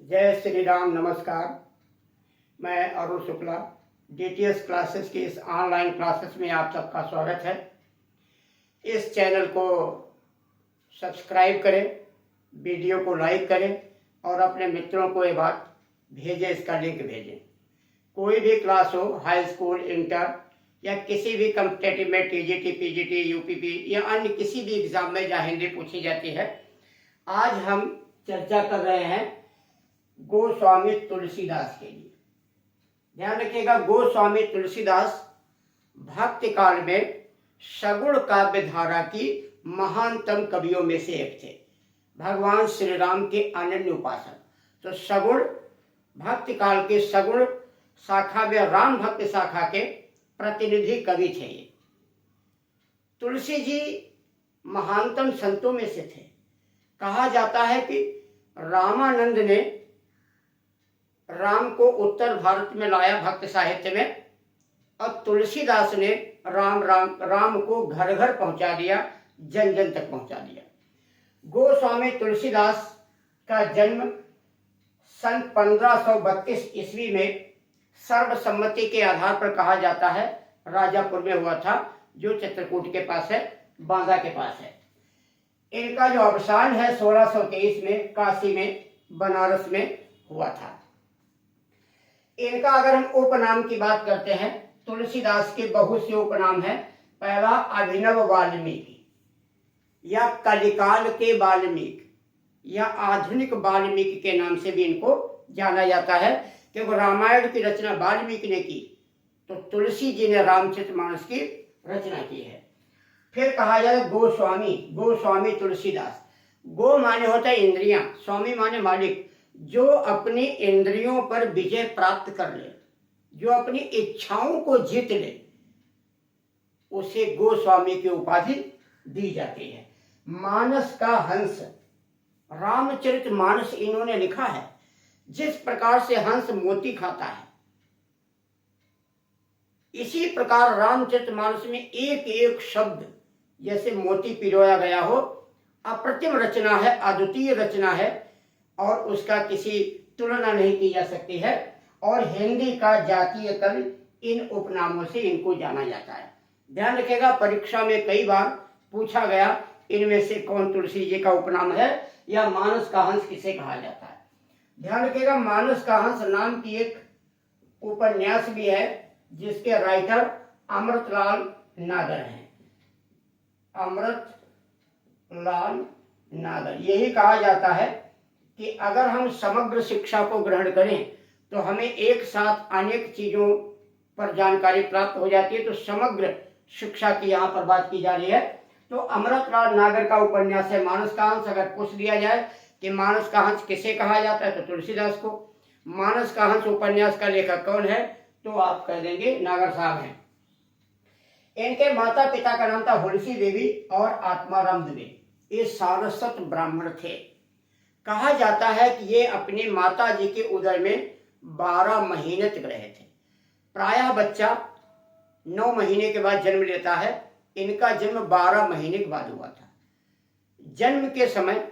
जय श्री राम। नमस्कार। मैं अरुण शुक्ला। डीटीएस क्लासेस की इस ऑनलाइन क्लासेस में आप सबका स्वागत है। इस चैनल को सब्सक्राइब करें, वीडियो को लाइक करें और अपने मित्रों को ये बात भेजें, इसका लिंक भेजें। कोई भी क्लास हो, हाई स्कूल, इंटर या किसी भी कॉम्पिटेटिव में टीजीटी, पीजीटी, यूपीपी या अन्य किसी भी एग्जाम में जहाँ हिंदी पूछी जाती है, आज हम चर्चा कर रहे हैं गोस्वामी तुलसीदास के लिए। ध्यान रखिएगा, गोस्वामी तुलसीदास भक्ति काल में सगुण काव्य धारा की महानतम कवियों में से एक थे। भगवान श्री राम के अनन्य उपासक। तो सगुण भक्ति काल के सगुण शाखा में राम भक्त शाखा के प्रतिनिधि कवि थे ये। तुलसी जी महानतम संतों में से थे। कहा जाता है कि रामानंद ने राम को उत्तर भारत में लाया भक्त साहित्य में, और तुलसीदास ने राम को घर घर पहुंचा दिया, जन जन तक पहुंचा दिया। गोस्वामी तुलसीदास का जन्म सन 1532 ईस्वी में सर्वसम्मति के आधार पर कहा जाता है राजापुर में हुआ था, जो चित्रकूट के पास है, बांदा के पास है। इनका जो अवसान है 1623 में काशी में, बनारस में हुआ था। इनका अगर हम उपनाम की बात करते हैं, तुलसीदास के बहुत से उपनाम हैं। पहला अभिनव वाल्मीकि या कलिकाल के वाल्मीकि या आधुनिक वाल्मीकि के नाम से भी इनको जाना जाता है, क्योंकि रामायण की रचना वाल्मीकि ने की, तो तुलसी जी ने रामचरितमानस की रचना की है। फिर कहा जाए गोस्वामी, गोस्वामी तुलसीदास। गो माने होता है इंद्रियां, स्वामी माने मालिक। जो अपनी इंद्रियों पर विजय प्राप्त कर ले, जो अपनी इच्छाओं को जीत ले, उसे गोस्वामी की उपाधि दी जाती है। मानस का हंस, रामचरितमानस इन्होंने लिखा है। जिस प्रकार से हंस मोती खाता है, इसी प्रकार रामचरितमानस में एक एक शब्द जैसे मोती पिरोया गया हो। अप्रतिम रचना है, अद्वितीय रचना है और उसका किसी तुलना नहीं की जा सकती है। और हिंदी का जातीय कवि इन उपनामों से इनको जाना जाता है। ध्यान रखिएगा, परीक्षा में कई बार पूछा गया इनमें से कौन तुलसी जी का उपनाम है या मानस का हंस किसे कहा जाता है। ध्यान रखिएगा, मानस का हंस नाम की एक उपन्यास भी है जिसके राइटर अमृतलाल नागर हैं। अमृतलाल नागर। यही कहा जाता है कि अगर हम समग्र शिक्षा को ग्रहण करें तो हमें एक साथ अनेक चीजों पर जानकारी प्राप्त हो जाती है। तो समग्र शिक्षा की यहाँ पर बात की जा रही है। तो अमृतलाल नागर का उपन्यास है मानस का हंस। अगर पूछ लिया जाए कि मानस का हंस किसे कहा जाता है, तो तुलसीदास को। मानस का हंस उपन्यास का लेखक कौन है, तो आप कह देंगे नागर साहब हैं। इनके माता पिता का नाम था हुलसी देवी और आत्माराम देवी। ये सारस्वत ब्राह्मण थे। कहा जाता है कि ये अपनी माता जी के उदर में 12 महीने तक रहे थे। प्रायः बच्चा 9 महीने के बाद जन्म लेता है। इनका जन्म 12 महीने के बाद हुआ था। जन्म के समय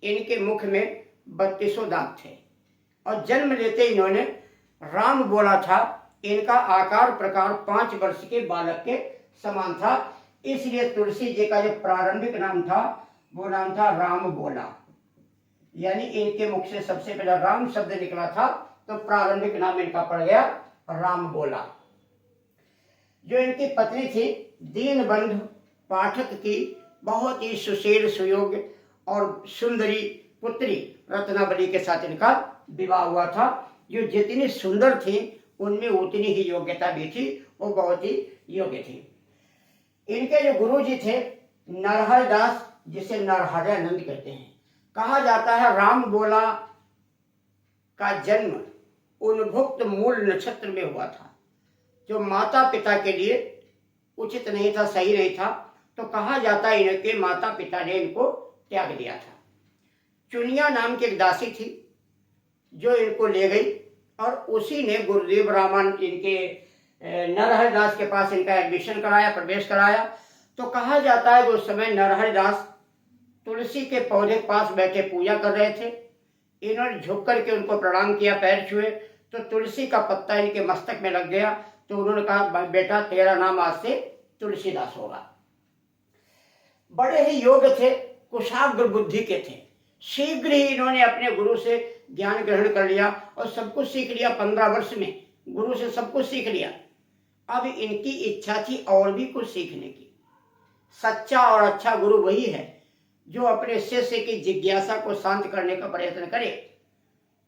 इनके मुख में 32 दांत थे और जन्म लेते इन्होंने राम बोला था। इनका आकार प्रकार 5 वर्ष के बालक के समान था, इसलिए तुलसी जी का जो प्रारंभिक नाम था वो नाम था राम बोला। यानी इनके मुख से सबसे पहला राम शब्द निकला था, तो प्रारंभिक नाम इनका पड़ गया राम बोला। जो इनकी पत्नी थी दीनबंधु पाठक की बहुत ही सुशील, सुयोग्य और सुंदरी पुत्री रत्नावली के साथ इनका विवाह हुआ था। जो जितनी सुंदर थी उनमें उतनी ही योग्यता भी थी, वो बहुत ही योग्य थी। इनके जो गुरु जी थे नरहर दास, जिसे नरहरानंद कहते हैं। कहा जाता है राम बोला का जन्म उन्मुक्त मूल नक्षत्र में हुआ था, जो माता पिता के लिए उचित नहीं था, सही नहीं था। तो कहा जाता है इनके माता पिता ने इनको त्याग दिया था। चुनिया नाम की एक दासी थी जो इनको ले गई और उसी ने गुरुदेव रामन इनके नरहर दास के पास इनका एडमिशन कराया, प्रवेश कराया। तो कहा जाता है कि उस समय नरहर दास तुलसी के पौधे के पास बैठे पूजा कर रहे थे। इन्होंने झुक करके उनको प्रणाम किया, पैर छुए, तो तुलसी का पत्ता इनके मस्तक में लग गया। तो उन्होंने कहा, बेटा तेरा नाम आज से तुलसीदास होगा। बड़े ही योग्य थे, कुशाग्र बुद्धि के थे। शीघ्र ही इन्होंने अपने गुरु से ज्ञान ग्रहण कर लिया और सब कुछ सीख लिया। 15 वर्ष में गुरु से सब कुछ सीख लिया। अब इनकी इच्छा थी और भी कुछ सीखने की। सच्चा और अच्छा गुरु वही है जो अपने शिष्य की जिज्ञासा को शांत करने का प्रयत्न करे।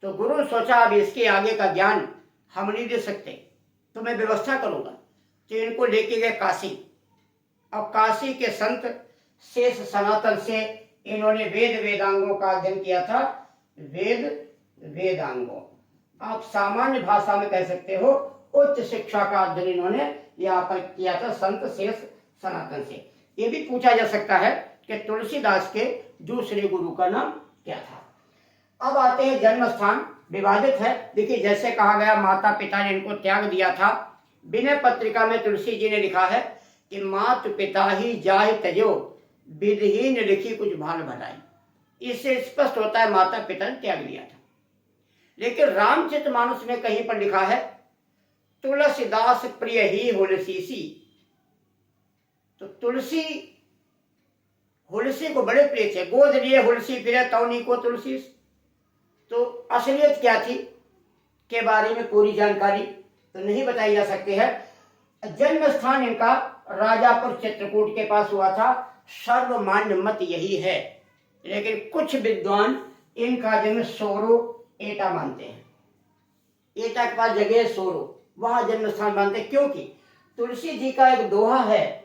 तो गुरु सोचा, अब इसके आगे का ज्ञान हम नहीं दे सकते, तो मैं व्यवस्था करूंगा। तो इनको लेके गए काशी। अब काशी के संत शेष सनातन से इन्होंने वेद वेदांगों का अध्ययन किया था। वेद वेदांगों, आप सामान्य भाषा में कह सकते हो उच्च शिक्षा का अध्ययन इन्होंने यहाँ पर किया था संत शेष सनातन से। ये भी पूछा जा सकता है कि तुलसीदास के दूसरे गुरु का नाम क्या था। अब आते हैं जन्म स्थान, विवादित है। देखिए, जैसे कहा गया माता पिता ने इनको त्याग दिया था। विनय पत्रिका में तुलसी जी ने लिखा है कि मात पिता ही जाहि तजो, विधिहीन लिखी कुछ भाल भलाई। इससे स्पष्ट होता है माता पिता ने त्याग दिया था। लेकिन रामचरितमानस में कहीं पर लिखा है, तुलसीदास प्रिय ही हुलसीसी। तो तुलसी हुलसी को बड़े प्रिय थे। गोद लिए हुलसी फिरे तौनी को तुलसी। तो असलियत क्या थी के बारे में पूरी जानकारी तो नहीं बताई जा सकती है। जन्म स्थान इनका राजापुर चित्रकूट के पास हुआ था। सर्वमान्य मत यही है, लेकिन कुछ विद्वान इनका जन्म सोरो एटा मानते हैं। एटा के पास जगह सोरो, वहां जन्म स्थान मानते हैं। क्योंकि तुलसी जी का एक दोहा है,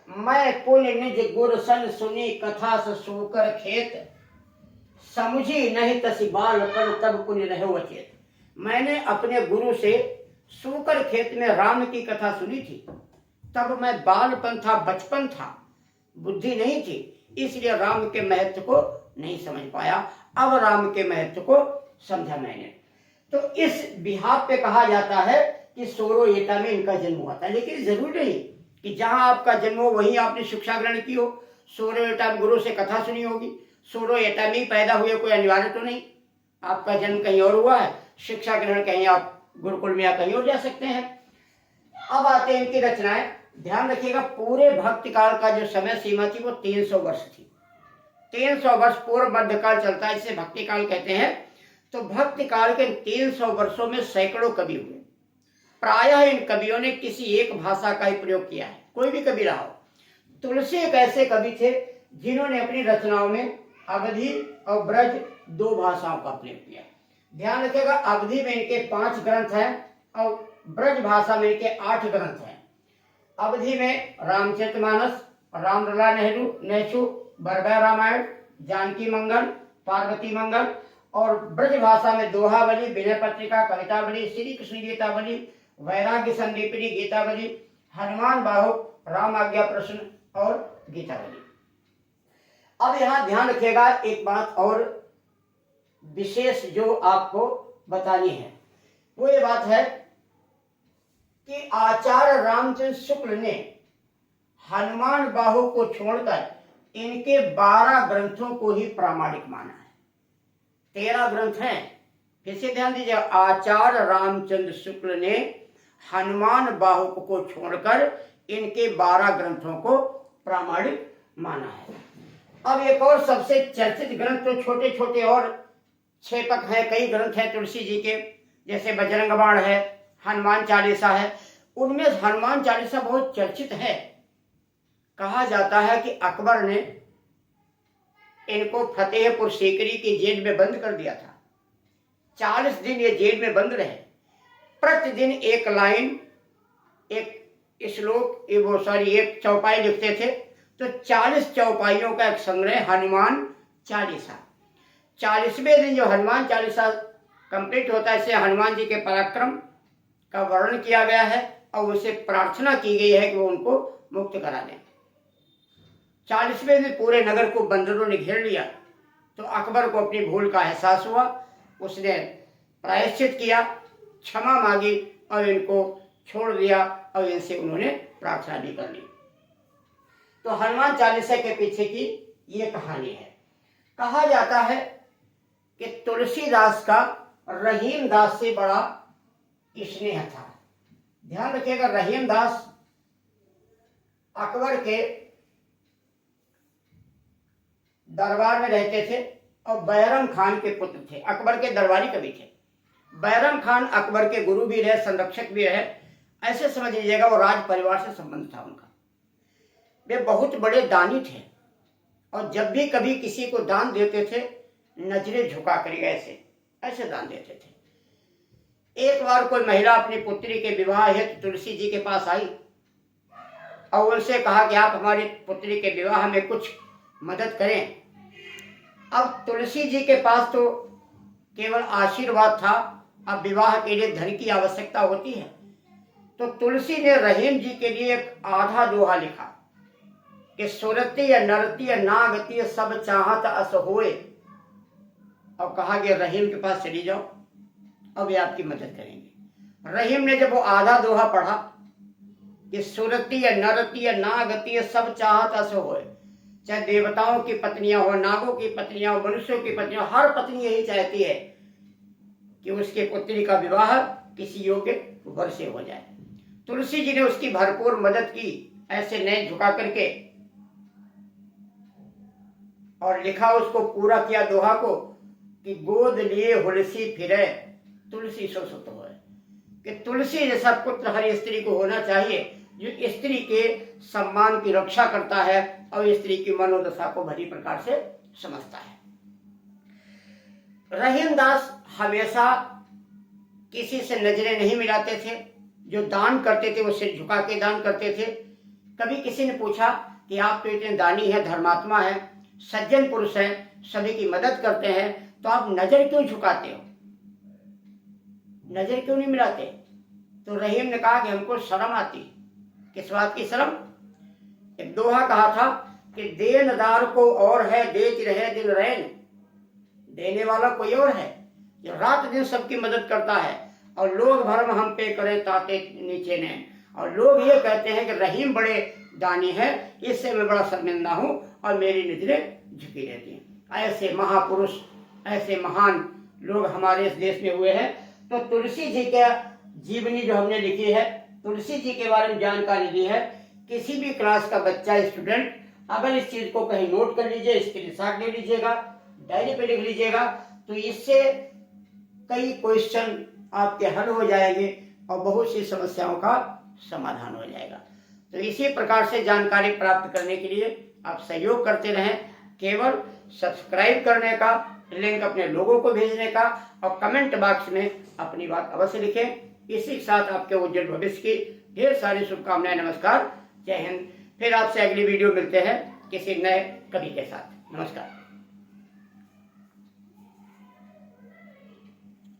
मैं पुण्य निज गुर सन सुनी कथा सूकर खेत, समझी नहीं तसी बालपन तब पुण्य रहे अचेत। मैंने अपने गुरु से सूकर खेत में राम की कथा सुनी थी, तब मैं बालपन था, बचपन था, बुद्धि नहीं थी, इसलिए राम के महत्व को नहीं समझ पाया। अब राम के महत्व को समझा मैंने। तो इस बिहार पे कहा जाता है कि सोरो एटा में इनका जन्म हुआ था। लेकिन जरूरी नहीं कि जहां आपका जन्म हो वहीं आपने शिक्षा ग्रहण की हो। सोरो एटा में गुरु से कथा सुनी होगी, सोरो एटा में ही पैदा हुए, कोई अनिवार्य तो नहीं। आपका जन्म कहीं और हुआ है, शिक्षा ग्रहण कहीं आप गुरुकुल में या कहीं और जा सकते हैं। अब आते हैं इनकी रचनाएं। ध्यान रखिएगा, पूरे भक्ति काल का जो समय सीमा थी वो 300 वर्ष थी। 300 वर्ष पूर्व मध्यकाल चलता है, इसे भक्ति काल कहते हैं। तो भक्ति काल के 300 वर्षों में सैकड़ों कवि हुए। प्रायः इन कवियों ने किसी एक भाषा का ही प्रयोग किया है, कोई भी कवि रहा हो। तुलसी एक ऐसे कवि थे जिन्होंने अपनी रचनाओं में अवधी और ब्रज 2 भाषाओं का प्रयोग किया। ध्यान रखिएगा, अवधी में इनके 5 ग्रंथ हैं और ब्रज भाषा में इनके 8 ग्रंथ हैं। अवधी में रामचरितमानस, रामलला नेचु, बरबा रामायण, जानकी मंगल, पार्वती मंगल, और ब्रज भाषा में दोहावली, विनय पत्रिका, कवितावली, श्री कृष्ण गीतावली, वैराग्य संदीपिनी गीतावली, हनुमान बाहु, राम आज्ञा प्रश्न और गीतावली। अब यहाँ ध्यान रखिएगा, एक बात और विशेष जो आपको बतानी है वो ये बात है कि आचार्य रामचंद्र शुक्ल ने हनुमान बाहु को छोड़कर इनके 12 ग्रंथों को ही प्रामाणिक माना है। 13 ग्रंथ हैं, फिर से ध्यान दीजिए। आचार्य रामचंद्र शुक्ल ने हनुमान बाहु को छोड़कर इनके 12 ग्रंथों को प्रामाणिक माना है। अब एक और सबसे चर्चित ग्रंथ, तो छोटे छोटे और छेपक हैं, कई ग्रंथ हैं तुलसी जी के, जैसे बजरंग बाण है, हनुमान चालीसा है। उनमें हनुमान चालीसा बहुत चर्चित है। कहा जाता है कि अकबर ने इनको फतेहपुर सीकरी की जेल में बंद कर दिया था। 40 दिन ये जेल में बंद रहे। प्रतिदिन एक लाइन, एक श्लोक, एक चौपाई लिखते थे। तो 40 चौपाइयों का एक संग्रह हनुमान चालीसा। 40वें दिन जो हनुमान चालीसा कंप्लीट होता है, इससे हनुमान जी के पराक्रम का वर्णन किया गया है और उसे प्रार्थना की गई है कि वो उनको मुक्त करा दें। 40वें दिन पूरे नगर को बंदरों ने घेर लिया। तो अकबर को अपनी भूल का एहसास हुआ, उसने प्रायश्चित किया, क्षमा मांगी और इनको छोड़ दिया और इनसे उन्होंने प्रार्थना भी कर ली। तो हनुमान चालीसा के पीछे की ये कहानी है। कहा जाता है कि तुलसीदास का रहीम दास से बड़ा स्नेह था। ध्यान रखिएगा, रहीम दास अकबर के दरबार में रहते थे और बैरम खान के पुत्र थे। अकबर के दरबारी कवि थे। बैरम खान अकबर के गुरु भी रहे, संरक्षक भी रहे। ऐसे समझ लीजिएगा वो राज परिवार से संबंध था उनका। वे बहुत बड़े दानी थे और जब भी कभी किसी को दान देते थे नजरें झुका कर ऐसे ऐसे दान देते थे। एक बार कोई महिला अपनी पुत्री के विवाह हेतु तुलसी जी के पास आई और उनसे कहा कि आप हमारी पुत्री के विवाह में कुछ मदद करें। अब तुलसी जी के पास तो केवल आशीर्वाद था, अब विवाह के लिए धन की आवश्यकता होती है। तो तुलसी ने रहीम जी के लिए एक आधा दोहा लिखा कि सुरती नरती नागती सब चाहत अस होए, और कहा कि रहीम के पास चली जाओ, अब ये आपकी मदद करेंगे। रहीम ने जब वो आधा दोहा पढ़ा कि सुरती नरती नागती सब चाहत अस होए, चाहे देवताओं की पत्नियां हो, नागों की पत्नियां हो, मनुष्यों की पत्नियां, हर पत्नी यही चाहती है कि उसके पुत्री का विवाह किसी योग्य वर से हो जाए। तुलसी जी ने उसकी भरपूर मदद की, ऐसे नए झुका करके, और लिखा उसको, पूरा किया दोहा को कि गोद लिए हुलसी फिरे तुलसी सो सुत होए, कि तुलसी जैसा पुत्र हर स्त्री को होना चाहिए जो स्त्री के सम्मान की रक्षा करता है और स्त्री की मनोदशा को भली प्रकार से समझता है। रहीम दास हमेशा किसी से नजरें नहीं मिलाते थे। जो दान करते थे वो सिर झुका के दान करते थे। कभी किसी ने पूछा कि आप तो इतने दानी हैं, धर्मात्मा हैं, सज्जन पुरुष हैं, सभी की मदद करते हैं, तो आप नजर क्यों झुकाते हो, नजर क्यों नहीं मिलाते? तो रहीम ने कहा कि हमको शर्म आती। किस बात की शर्म? एक दोहा कहा था कि देनदार को और है देती रहे दिन रैन, देने वाला कोई और है जो रात दिन सबकी मदद करता है, और लोग भरम हम पे करे ताते नीचे ने, और लोग ये कहते हैं कि रहीम बड़े दानी है, इससे मैं बड़ा शर्मिंदा हूं और मेरी नजरें झुकी रहती हैं। ऐसे महापुरुष, ऐसे महान लोग हमारे इस देश में हुए हैं। तो तुलसी जी का जीवनी जो हमने लिखी है, तुलसी जी के बारे में जानकारी दी है। किसी भी क्लास का बच्चा, स्टूडेंट अगर इस चीज को कहीं नोट कर लीजिए, स्क्रीनशॉट ले लीजिएगा, डायरी पे लिख लीजिएगा, तो इससे कई क्वेश्चन आपके हल हो जाएंगे और बहुत सी समस्याओं का समाधान हो जाएगा। तो इसी प्रकार से जानकारी प्राप्त करने के लिए आप सहयोग करते रहें। केवल सब्सक्राइब करने का, लिंक अपने लोगों को भेजने का और कमेंट बॉक्स में अपनी बात अवश्य लिखें। इसी के साथ आपके उज्जवल भविष्य की ढेर सारी शुभकामनाएं। नमस्कार, जय हिंद। फिर आपसे अगली वीडियो मिलते हैं किसी नए कवि के साथ। नमस्कार।